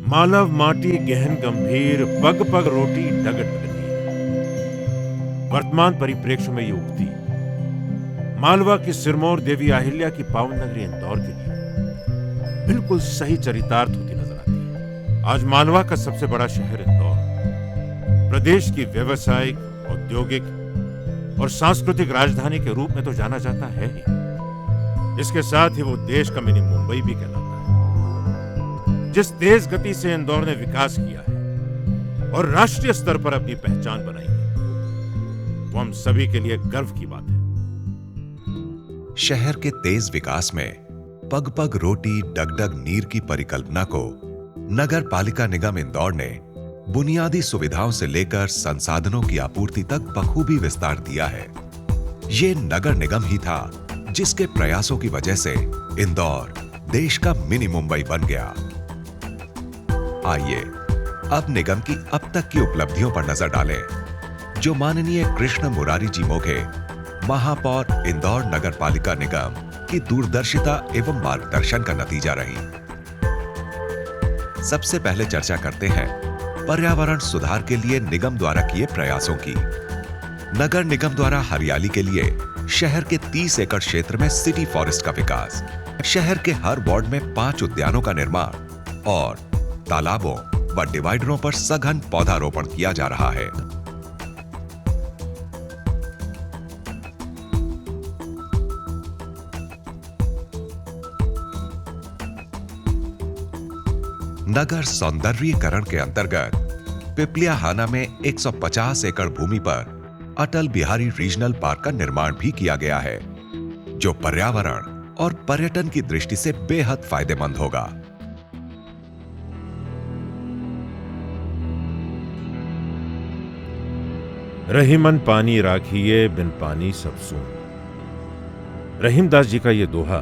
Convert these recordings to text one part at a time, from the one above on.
मालव माटी गहन गंभीर पग पग रोटी डग डग नीर। वर्तमान परिप्रेक्ष्य में ये उक्ति मालवा की सिरमौर देवी अहिल्या की पावन नगरी इंदौर के लिए बिल्कुल सही चरितार्थ होती नजर आती है। आज मालवा का सबसे बड़ा शहर इंदौर प्रदेश की व्यावसायिक, औद्योगिक और सांस्कृतिक राजधानी के रूप में तो जाना जाता है ही, इसके साथ ही वो देश का मिनी मुंबई भी कहलाता है। जिस तेज गति से इंदौर ने विकास किया है और राष्ट्रीय स्तर पर अपनी पहचान बनाई है, वो हम सभी के लिए गर्व की बात है। शहर के तेज विकास में पग पग रोटी डगडग नीर की परिकल्पना को नगर पालिका निगम इंदौर ने बुनियादी सुविधाओं से लेकर संसाधनों की आपूर्ति तक बखूबी विस्तार दिया है। ये नगर निगम ही था जिसके प्रयासों की वजह से इंदौर देश का मिनी मुंबई बन गया। आइए अब निगम की अब तक की उपलब्धियों पर नजर डालें, जो माननीय कृष्ण मुरारी जी मोघे, महापौर इंदौर नगर पालिका निगम की दूरदर्शिता एवं मार्गदर्शन का नतीजा रही। सबसे पहले चर्चा करते हैं पर्यावरण सुधार के लिए निगम द्वारा किए प्रयासों की। नगर निगम द्वारा हरियाली के लिए शहर के 30 एकड़ क्षेत्र में सिटी फॉरेस्ट का विकास, शहर के हर वार्ड में 5 उद्यानों का निर्माण और तालाबों व डिवाइडरों पर सघन पौधारोपण किया जा रहा है। नगर सौंदर्यीकरण के अंतर्गत पिपलियाहाना में 150 एकड़ भूमि पर अटल बिहारी रीजनल पार्क का निर्माण भी किया गया है, जो पर्यावरण और पर्यटन की दृष्टि से बेहद फायदेमंद होगा। रहीमन पानी राखिए बिन पानी सब सून। रहीमदास जी का यह दोहा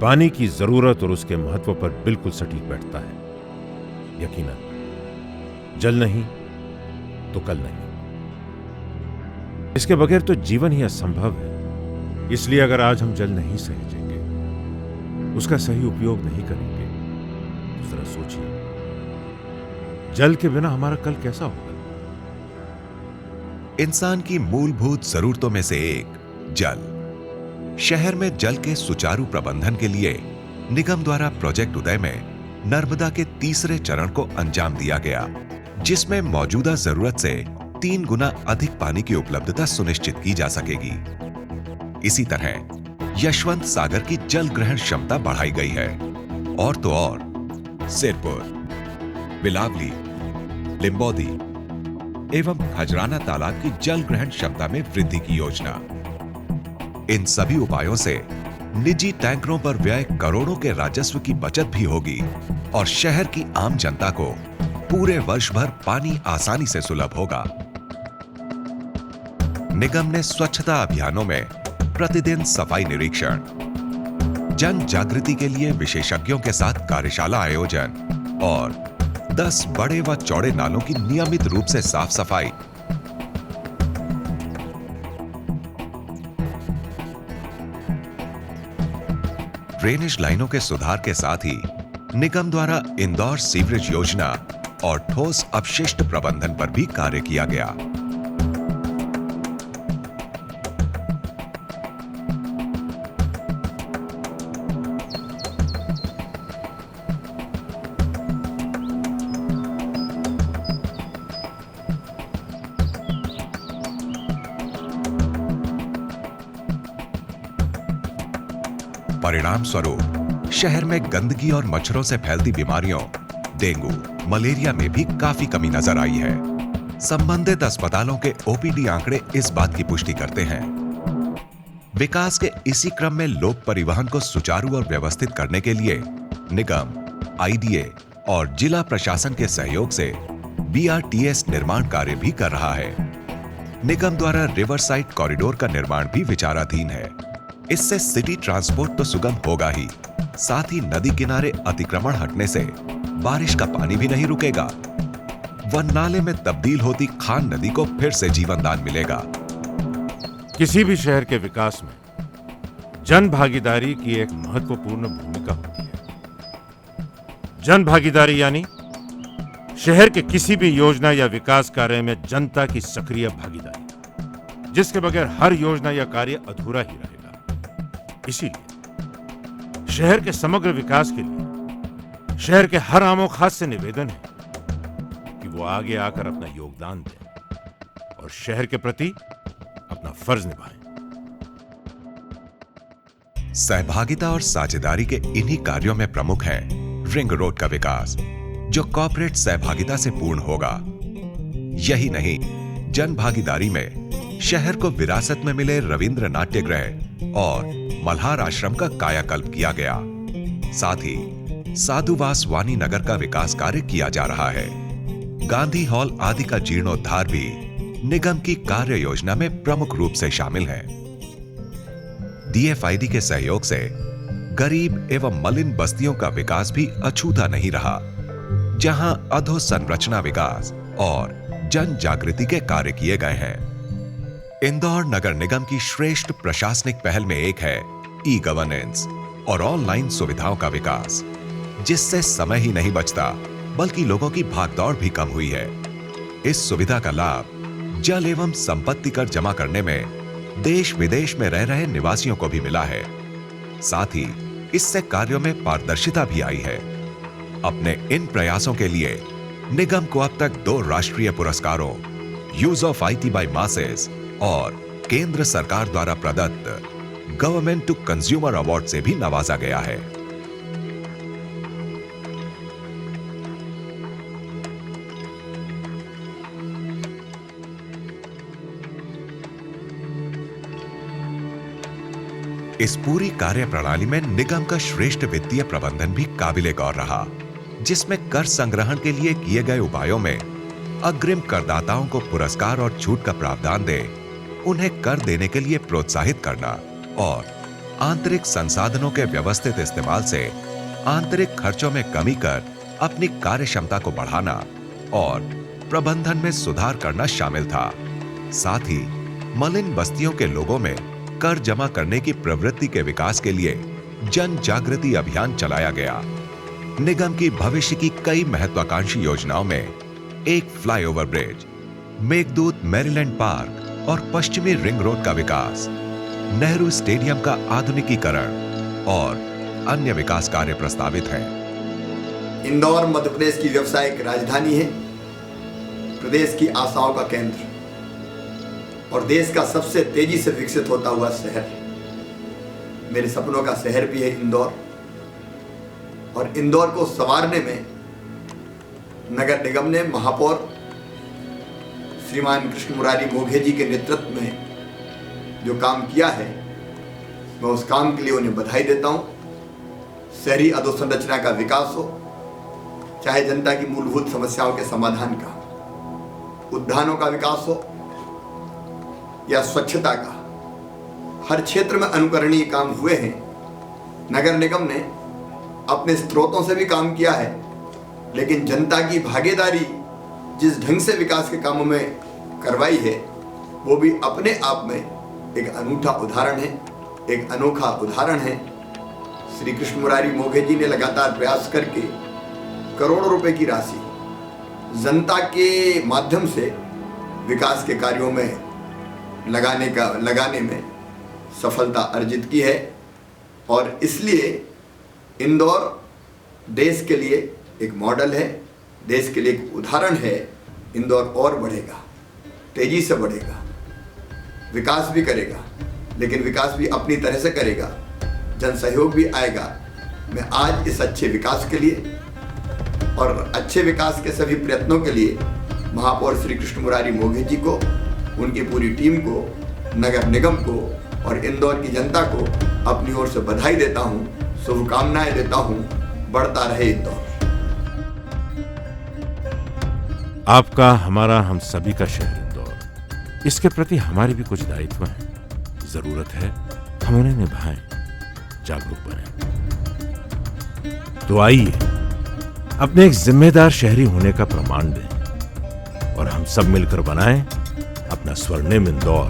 पानी की जरूरत और उसके महत्व पर बिल्कुल सटीक बैठता है। यकीनन जल नहीं तो कल नहीं, इसके बगैर तो जीवन ही असंभव है। इसलिए अगर आज हम जल नहीं सहेजेंगे, उसका सही उपयोग नहीं करेंगे, तो जरा सोचिए, जल के बिना हमारा कल कैसा होगा। इंसान की मूलभूत जरूरतों में से एक जल। शहर में जल के सुचारू प्रबंधन के लिए निगम द्वारा प्रोजेक्ट उदय में नर्मदा के तीसरे चरण को अंजाम दिया गया, जिसमें मौजूदा जरूरत से 3 गुना अधिक पानी की उपलब्धता सुनिश्चित की जा सकेगी। इसी तरह यशवंत सागर की जल ग्रहण क्षमता बढ़ाई गई है और तो और सिरपुर, बिलावली, लिंबोदी एवं खजराना तालाब की जल ग्रहण क्षमता में वृद्धि की योजना। इन सभी उपायों से निजी टैंकरों पर व्यय करोड़ों के राजस्व की बचत भी होगी और शहर की आम जनता को पूरे वर्ष भर पानी आसानी से सुलभ होगा। निगम ने स्वच्छता अभियानों में प्रतिदिन सफाई निरीक्षण, जन जागृति के लिए विशेषज्ञों के साथ कार्यशाला आयोजन और 10 बड़े व चौड़े नालों की नियमित रूप से साफ सफाई, ड्रेनेज लाइनों के सुधार के साथ ही निगम द्वारा इंदौर सीवरेज योजना और ठोस अपशिष्ट प्रबंधन पर भी कार्य किया गया। परिणाम स्वरूप शहर में गंदगी और मच्छरों से फैलती बीमारियों डेंगू, मलेरिया में भी काफी कमी नजर आई है। संबंधित अस्पतालों के ओपीडी आंकड़े इस बात की पुष्टि करते हैं। विकास के इसी क्रम में लोक परिवहन को सुचारू और व्यवस्थित करने के लिए निगम, आईडीए और जिला प्रशासन के सहयोग से बीआरटीएस निर्माण कार्य भी कर रहा है। निगम द्वारा रिवर साइड कॉरिडोर का निर्माण भी विचाराधीन है। इससे सिटी ट्रांसपोर्ट तो सुगम होगा ही, साथ ही नदी किनारे अतिक्रमण हटने से बारिश का पानी भी नहीं रुकेगा व नाले में तब्दील होती खान नदी को फिर से जीवन दान मिलेगा। किसी भी शहर के विकास में जन भागीदारी की एक महत्वपूर्ण भूमिका होती है। जन भागीदारी यानी शहर के किसी भी योजना या विकास कार्य में जनता की सक्रिय भागीदारी, जिसके बगैर हर योजना या कार्य अधूरा ही रहेगा। इसीलिए शहर के समग्र विकास के लिए शहर के हर आमो खास से निवेदन है कि वो आगे आकर अपना योगदान दें और शहर के प्रति अपना फर्ज निभाएं। सहभागिता और साझेदारी के इन्हीं कार्यों में प्रमुख है रिंग रोड का विकास, जो कॉर्पोरेट सहभागिता से पूर्ण होगा। यही नहीं, जन भागीदारी में शहर को विरासत में मिले रविंद्र नाट्यगृह और मल्हार आश्रम का कायाकल्प किया गया। साथ ही साधुवास वानी नगर का विकास कार्य किया जा रहा है। गांधी हॉल आदि का जीर्णोद्धार भी निगम की कार्य योजना में प्रमुख रूप से शामिल है। DFID के सहयोग से गरीब एवं मलिन बस्तियों का विकास भी अछूता नहीं रहा, जहां अधोसंरचना विकास और जन जागृति के कार्य किए गए हैं। इंदौर नगर निगम की श्रेष्ठ प्रशासनिक पहल में एक है ई-गवर्नेंस और ऑनलाइन सुविधाओं का विकास, जिससे समय ही नहीं बचता बल्कि लोगों की भागदौड़ भी कम हुई है। इस सुविधा का लाभ जल एवं संपत्ति कर जमा करने में देश विदेश में रह रहे निवासियों को भी मिला है। साथ ही इससे कार्यों में पारदर्शिता भी आई है। अपने इन प्रयासों के लिए निगम को अब तक 2 राष्ट्रीय पुरस्कारों use of IT by masses और केंद्र सरकार द्वारा प्रदत्त गवर्नमेंट टू कंज्यूमर अवार्ड से भी नवाजा गया है। इस पूरी कार्य प्रणाली में निगम का श्रेष्ठ वित्तीय प्रबंधन भी काबिले गौर रहा, जिसमें कर संग्रहण के लिए किए गए उपायों में अग्रिम करदाताओं को पुरस्कार और छूट का प्रावधान दे, उन्हें कर देने के लिए प्रोत्साहित करना और आंतरिक संसाधनों के व्यवस्थित इस्तेमाल से आंतरिक खर्चों में कमी कर अपनी कार्य क्षमता को बढ़ाना और प्रबंधन में सुधार करना शामिल था। साथ ही मलिन बस्तियों के लोगों में कर जमा करने की प्रवृत्ति के विकास के लिए जन जागृति अभियान चलाया गया। निगम की भविष्य की कई महत्वाकांक्षी योजनाओं में एक flyover bridge, Meghdoot Maryland park और पश्चिमी रिंग रोड का विकास, नेहरू स्टेडियम का आधुनिकीकरण और अन्य विकास कार्य प्रस्तावित हैं। इंदौर मध्य प्रदेश की व्यावसायिक राजधानी है, प्रदेश की आशाओं का केंद्र और देश का सबसे तेजी से विकसित होता हुआ शहर। मेरे सपनों का शहर भी है इंदौर, और इंदौर को संवारने में नगर निगम ने महापौर श्रीमान कृष्ण मुरारी मोघे जी के नेतृत्व में जो काम किया है, मैं उस काम के लिए उन्हें बधाई देता हूं। शहरी अधोसंरचना का विकास हो, चाहे जनता की मूलभूत समस्याओं के समाधान का, उद्यानों का विकास हो या स्वच्छता का, हर क्षेत्र में अनुकरणीय काम हुए हैं। नगर निगम ने अपने स्रोतों से भी काम किया है, लेकिन जनता की भागीदारी जिस ढंग से विकास के कामों में करवाई है, वो भी अपने आप में एक अनूठा उदाहरण है, एक अनोखा उदाहरण है। श्री कृष्ण मुरारी मोघे जी ने लगातार प्रयास करके करोड़ों रुपए की राशि जनता के माध्यम से विकास के कार्यों में लगाने में सफलता अर्जित की है, और इसलिए इंदौर देश के लिए एक मॉडल है, देश के लिए एक उदाहरण है। इंदौर और बढ़ेगा, तेजी से बढ़ेगा, विकास भी करेगा, लेकिन विकास भी अपनी तरह से करेगा, जन सहयोग भी आएगा। मैं आज इस अच्छे विकास के लिए और अच्छे विकास के सभी प्रयत्नों के लिए महापौर श्री कृष्ण मुरारी मोघे जी को, उनकी पूरी टीम को, नगर निगम को और इंदौर की जनता को अपनी ओर से बधाई देता हूं, शुभकामनाएं देता हूं। बढ़ता रहे इंदौर। आपका, हमारा, हम सभी का शहर इंदौर, इसके प्रति हमारे भी कुछ दायित्व हैं। जरूरत है हम उन्हें निभाएं, जागरूक बनें। तो आइए अपने एक जिम्मेदार शहरी होने का प्रमाण दें और हम सब मिलकर बनाएं अपना स्वर्णिम इंदौर।